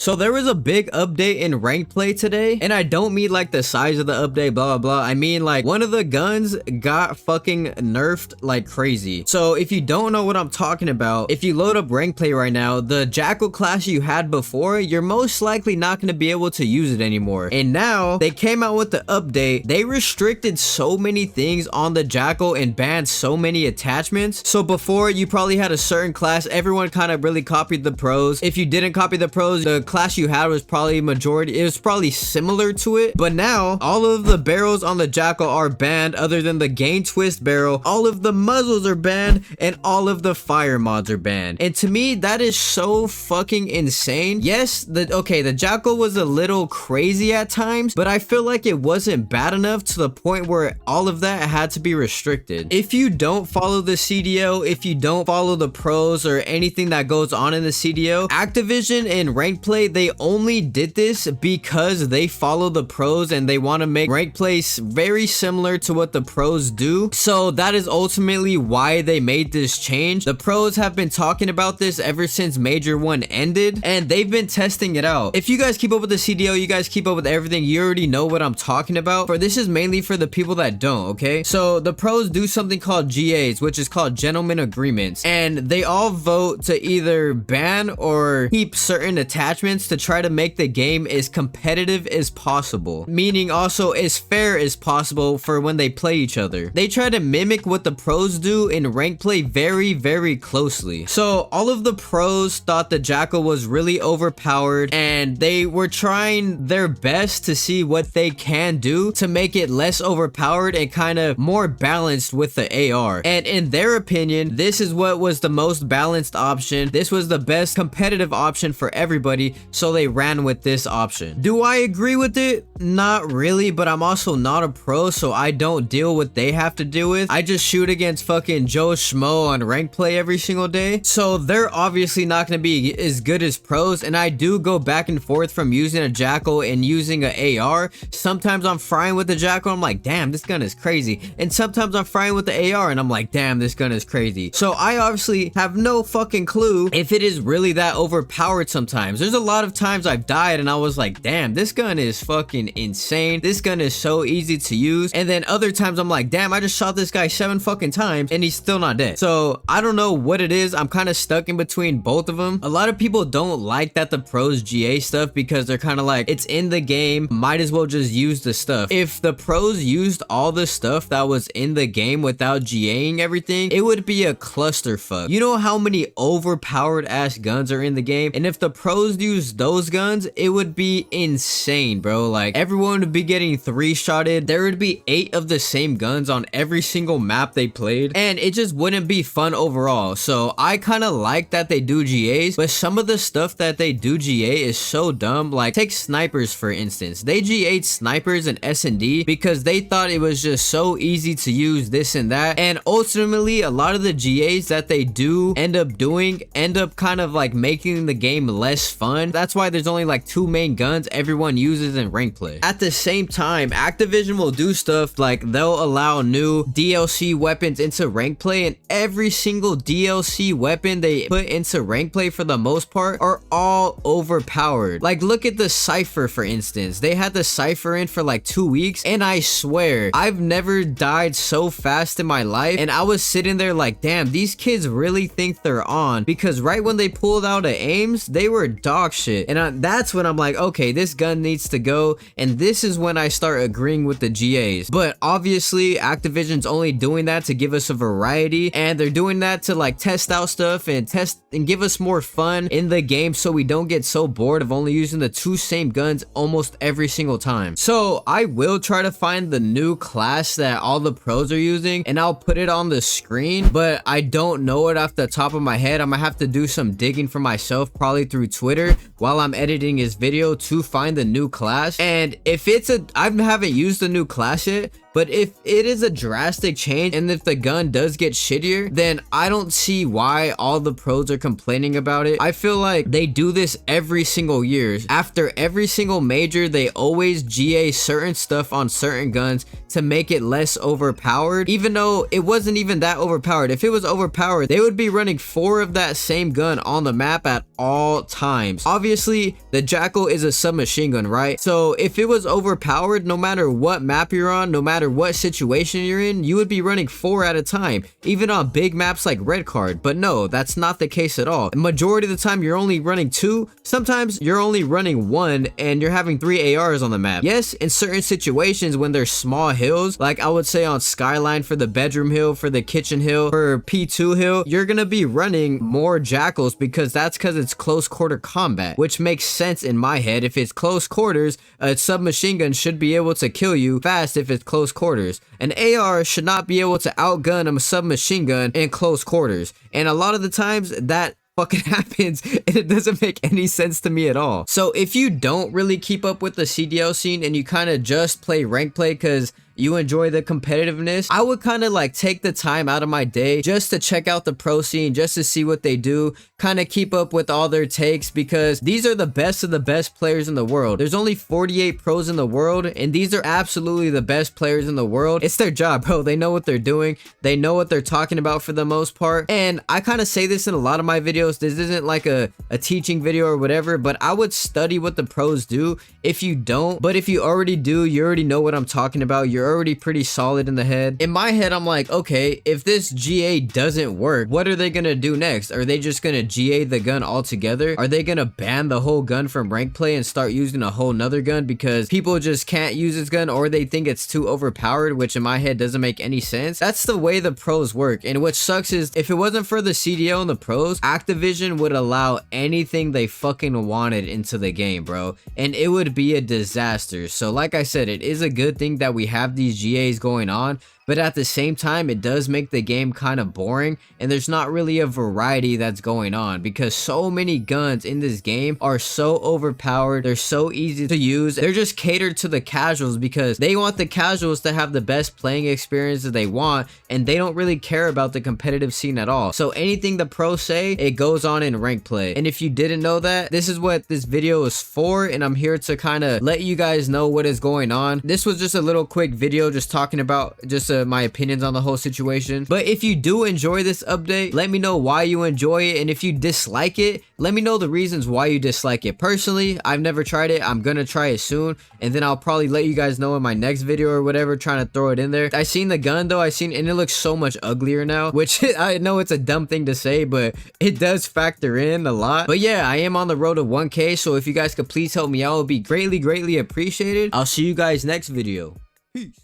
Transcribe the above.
So there was a big update in rank play today, and I don't mean like the size of the update, blah, blah, blah. I mean like one of the guns got fucking nerfed like crazy. So if you don't know what I'm talking about, if you load up rank play right now, the Jackal class you had before, you're most likely not going to be able to use it anymore. And now they came out with the update. They restricted so many things on the Jackal and banned so many attachments. So before, you probably had a certain class, everyone kind of really copied the pros. If you didn't copy the pros, the class you had was probably majority, it was probably similar to it. But now all of the barrels on the Jackal are banned other than the gain twist barrel. All of the muzzles are banned and all of the fire mods are banned. And to me, that is so fucking insane. Yes, the Jackal was a little crazy at times, but I feel like it wasn't bad enough to the point where all of that had to be restricted. If you don't follow the CDO, if you don't follow the pros or anything that goes on in the CDO, Activision and rank play, they only did this because they follow the pros and they want to make rank play very similar to what the pros do. So that is ultimately why they made this change. The pros have been talking about this ever since Major 1 ended, and they've been testing it out. If you guys keep up with the CDO, you guys keep up with everything, you already know what I'm talking about. For this is mainly for the people that don't, okay? So the pros do something called GAs, which is called gentleman agreements, and they all vote to either ban or keep certain attachments to try to make the game as competitive as possible, meaning also as fair as possible for when they play each other. They try to mimic what the pros do in rank play very, very closely. So all of the pros thought the Jackal was really overpowered, and they were trying their best to see what they can do to make it less overpowered and kind of more balanced with the AR. And in their opinion, this is what was the most balanced option. This was the best competitive option for everybody, so they ran with this option. Do I agree with it? Not really, but I'm also not a pro, so I don't deal with what they have to deal with. I just shoot against fucking Joe Schmo on rank play every single day, so they're obviously not going to be as good as pros. And I do go back and forth from using a Jackal and using an AR. Sometimes I'm frying with the Jackal, I'm like, damn, this gun is crazy, and sometimes I'm frying with the AR and I'm like, damn, this gun is crazy. So I obviously have no fucking clue if it is really that overpowered. Sometimes there's a lot of times I've died and I was like, damn, this gun is fucking insane, this gun is so easy to use. And then other times I'm like, damn, I just shot this guy 7 fucking times and he's still not dead. So I don't know what it is. I'm kind of stuck in between both of them. A lot of people don't like that the pros GA stuff because they're kind of like, it's in the game, might as well just use the stuff. If the pros used all the stuff that was in the game without GAing everything, it would be a clusterfuck. You know how many overpowered ass guns are in the game, and if the pros use those guns, it would be insane, bro. Like, everyone would be getting 3-shotted. There would be 8 of the same guns on every single map they played, and it just wouldn't be fun overall. So I kind of like that they do GAs, but some of the stuff that they do GA is so dumb. Like, take snipers for instance. They GA'd snipers and S&D because they thought it was just so easy to use this and that, and ultimately a lot of the GAs that they do end up doing end up kind of like making the game less fun. That's why there's only like 2 main guns everyone uses in rank play. At the same time, Activision will do stuff like they'll allow new DLC weapons into rank play, and every single DLC weapon they put into rank play for the most part are all overpowered. Like, look at the Cypher for instance. They had the Cypher in for like 2 weeks, and I swear I've never died so fast in my life, and I was sitting there like, damn, these kids really think they're on, because right when they pulled out of aims, they were dog shit. And that's when I'm like, okay, this gun needs to go, and this is when I start agreeing with the GAs. But obviously Activision's only doing that to give us a variety, and they're doing that to like test out stuff and give us more fun in the game, so we don't get so bored of only using the 2 same guns almost every single time. So I will try to find the new class that all the pros are using, and I'll put it on the screen, but I don't know it off the top of my head. I'm gonna have to do some digging for myself, probably through Twitter while I'm editing this video, to find the new class. And if it's I haven't used the new class yet, But if it is a drastic change and if the gun does get shittier, then I don't see why all the pros are complaining about it. I feel like they do this every single year. After every single major, they always GA certain stuff on certain guns to make it less overpowered, even though it wasn't even that overpowered. If it was overpowered, they would be running 4 of that same gun on the map at all times. Obviously, the Jackal is a submachine gun, right? So if it was overpowered, no matter what map you're on, no matter what situation you're in, you would be running 4 at a time, even on big maps like Red Card. But no, that's not the case at all. The majority of the time, you're only running 2. Sometimes you're only running 1 and you're having 3 ARs on the map. Yes, in certain situations when there's small hills, like I would say on Skyline for the bedroom hill, for the kitchen hill, for P2 hill, you're gonna be running more Jackals because it's close quarter combat, which makes sense in my head. If it's close quarters, a submachine gun should be able to kill you fast if it's close quarters. An AR should not be able to outgun a submachine gun in close quarters. And a lot of the times that fucking happens and it doesn't make any sense to me at all. So if you don't really keep up with the CDL scene and you kind of just play rank play because you enjoy the competitiveness, I would kind of like take the time out of my day just to check out the pro scene, just to see what they do, kind of keep up with all their takes, because these are the best of the best players in the world. There's only 48 pros in the world, and these are absolutely the best players in the world. It's their job, bro. They know what they're doing. They know what they're talking about for the most part. And I kind of say this in a lot of my videos. This isn't like a teaching video or whatever, but I would study what the pros do if you don't. But if you already do, you already know what I'm talking about. You're already pretty solid in the head. In my head, I'm like, okay, if this GA doesn't work, what are they gonna do next? Are they just gonna GA the gun altogether? Are they gonna ban the whole gun from rank play and start using a whole nother gun because people just can't use this gun, or they think it's too overpowered, which in my head doesn't make any sense? That's the way the pros work. And what sucks is if it wasn't for the CDO and the pros, Activision would allow anything they fucking wanted into the game, bro, and it would be a disaster. So like I said, it is a good thing that we have these GAs going on, but at the same time, it does make the game kind of boring, and there's not really a variety that's going on because so many guns in this game are so overpowered. They're so easy to use. They're just catered to the casuals because they want the casuals to have the best playing experience that they want, and they don't really care about the competitive scene at all. So anything the pros say, it goes on in rank play. And if you didn't know that, this is what this video is for, and I'm here to kind of let you guys know what is going on. This was just a little quick video just talking about my opinions on the whole situation. But if you do enjoy this update, let me know why you enjoy it, and if you dislike it, let me know the reasons why you dislike it. Personally, I've never tried it. I'm gonna try it soon, and then I'll probably let you guys know in my next video or whatever, trying to throw it in there. I seen the gun though, and it looks so much uglier now, which I know it's a dumb thing to say, but it does factor in a lot. But yeah, I am on the road to 1K, so if you guys could please help me out, it would be greatly appreciated. I'll see you guys next video. Peace.